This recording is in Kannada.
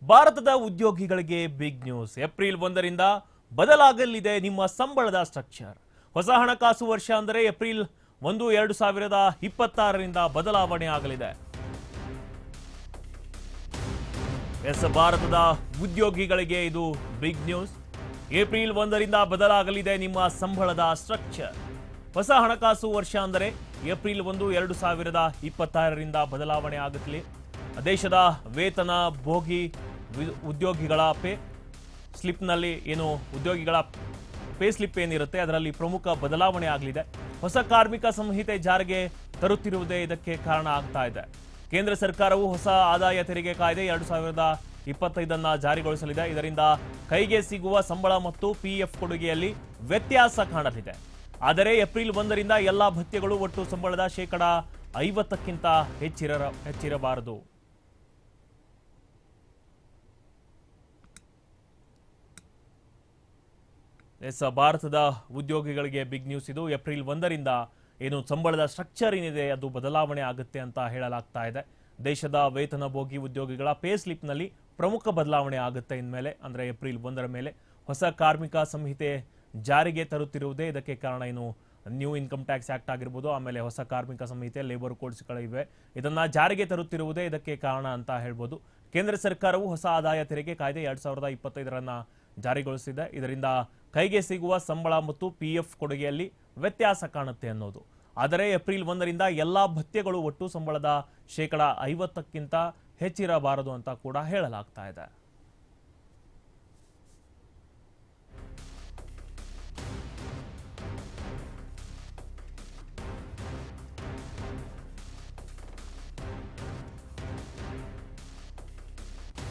ಭಾರತದ ಉದ್ಯೋಗಿಗಳಿಗೆ ಬಿಗ್ ನ್ಯೂಸ್. ಏಪ್ರಿಲ್ 1ರಿಂದ ಬದಲಾಗಲಿದೆ ನಿಮ್ಮ ಸಂಬಳದ ಸ್ಟ್ರಕ್ಚರ್. ಹೊಸ ಹಣಕಾಸು ವರ್ಷ ಅಂದರೆ ಏಪ್ರಿಲ್ 1, 2026ರಿಂದ ಬದಲಾವಣೆ ಆಗಲಿದೆ. ಭಾರತದ ಉದ್ಯೋಗಿಗಳಿಗೆ ಇದು ಬಿಗ್ ನ್ಯೂಸ್. ಏಪ್ರಿಲ್ 1ರಿಂದ ಬದಲಾಗಲಿದೆ ನಿಮ್ಮ ಸಂಬಳದ ಸ್ಟ್ರಕ್ಚರ್. ಹೊಸ ಹಣಕಾಸು ವರ್ಷ ಅಂದರೆ ಏಪ್ರಿಲ್ 1, 2026ರಿಂದ ಬದಲಾವಣೆ ಆಗುತ್ತಲಿ. ದೇಶದ ವೇತನ ಭೋಗಿ ಉದ್ಯೋಗಿಗಳ ಪೇ ಸ್ಲಿಪ್ನಲ್ಲಿ ಏನು ಉದ್ಯೋಗಿಗಳ ಪೇ ಸ್ಲಿಪ್ ಏನಿರುತ್ತೆ ಅದರಲ್ಲಿ ಪ್ರಮುಖ ಬದಲಾವಣೆ ಆಗಲಿದೆ. ಹೊಸ ಕಾರ್ಮಿಕ ಸಂಹಿತೆ ಜಾರಿಗೆ ತರುತ್ತಿರುವುದೇ ಇದಕ್ಕೆ ಕಾರಣ ಆಗ್ತಾ ಇದೆ. ಕೇಂದ್ರ ಸರ್ಕಾರವು ಹೊಸ ಆದಾಯ ತೆರಿಗೆ ಕಾಯ್ದೆ 2025 ಜಾರಿಗೊಳಿಸಲಿದೆ. ಇದರಿಂದ ಕೈಗೆ ಸಿಗುವ ಸಂಬಳ ಮತ್ತು PF ಕೊಡುಗೆಯಲ್ಲಿ ವ್ಯತ್ಯಾಸ ಕಾಣಲಿದೆ. ಆದರೆ ಏಪ್ರಿಲ್ 1ರಿಂದ ಎಲ್ಲ ಭತ್ಯೆಗಳು ಒಟ್ಟು ಸಂಬಳದ 50%ಕ್ಕಿಂತ ಹೆಚ್ಚಿರಬಾರದು. ಭಾರತದ ಉದ್ಯೋಗಿಗಳಿಗೆ ಬಿಗ್ ನ್ಯೂಸ್ ಇದು. ಏಪ್ರಿಲ್ 1ರಿಂದ ಏನು ಸಂಬಳದ ಸ್ಟ್ರಕ್ಚರ್ ಏನಿದೆ ಅದು ಬದಲಾವಣೆ ಆಗುತ್ತೆ ಅಂತ ಹೇಳಲಾಗ್ತಾ ಇದೆ. ದೇಶದ ವೇತನಭೋಗಿ ಉದ್ಯೋಗಿಗಳ ಪೇ ಸ್ಲಿಪ್ನಲ್ಲಿ ಪ್ರಮುಖ ಬದಲಾವಣೆ ಆಗುತ್ತೆ ಇನ್ಮೇಲೆ, ಅಂದರೆ ಏಪ್ರಿಲ್ 1ರ ಮೇಲೆ. ಹೊಸ ಕಾರ್ಮಿಕ ಸಂಹಿತೆ ಜಾರಿಗೆ ತರುತ್ತಿರುವುದೇ ಇದಕ್ಕೆ ಕಾರಣ. ಏನು ನ್ಯೂ ಇನ್ಕಮ್ ಟ್ಯಾಕ್ಸ್ ಆಕ್ಟ್ ಆಗಿರ್ಬೋದು, ಆಮೇಲೆ ಹೊಸ ಕಾರ್ಮಿಕ ಸಂಹಿತೆ, ಲೇಬರ್ ಕೋಡ್ಸ್ಗಳಿವೆ, ಇದನ್ನ ಜಾರಿಗೆ ತರುತ್ತಿರುವುದೇ ಇದಕ್ಕೆ ಕಾರಣ ಅಂತ ಹೇಳ್ಬೋದು. ಕೇಂದ್ರ ಸರ್ಕಾರವು ಹೊಸ ಆದಾಯ ತೆರಿಗೆ ಕಾಯ್ದೆ 2025 ಜಾರಿಗೊಳಿಸಿದೆ. ಇದರಿಂದ ಕೈಗೆ ಸಿಗುವ ಸಂಬಳ ಮತ್ತು PF ಕೊಡುಗೆಯಲ್ಲಿ ವ್ಯತ್ಯಾಸ ಕಾಣುತ್ತೆ ಅನ್ನೋದು. ಆದರೆ ಏಪ್ರಿಲ್ 1ರಿಂದ ಎಲ್ಲ ಭತ್ಯೆಗಳು ಒಟ್ಟು ಸಂಬಳದ 50%ಕ್ಕಿಂತ ಹೆಚ್ಚಿರಬಾರದು ಅಂತ ಕೂಡ ಹೇಳಲಾಗ್ತಾ ಇದೆ.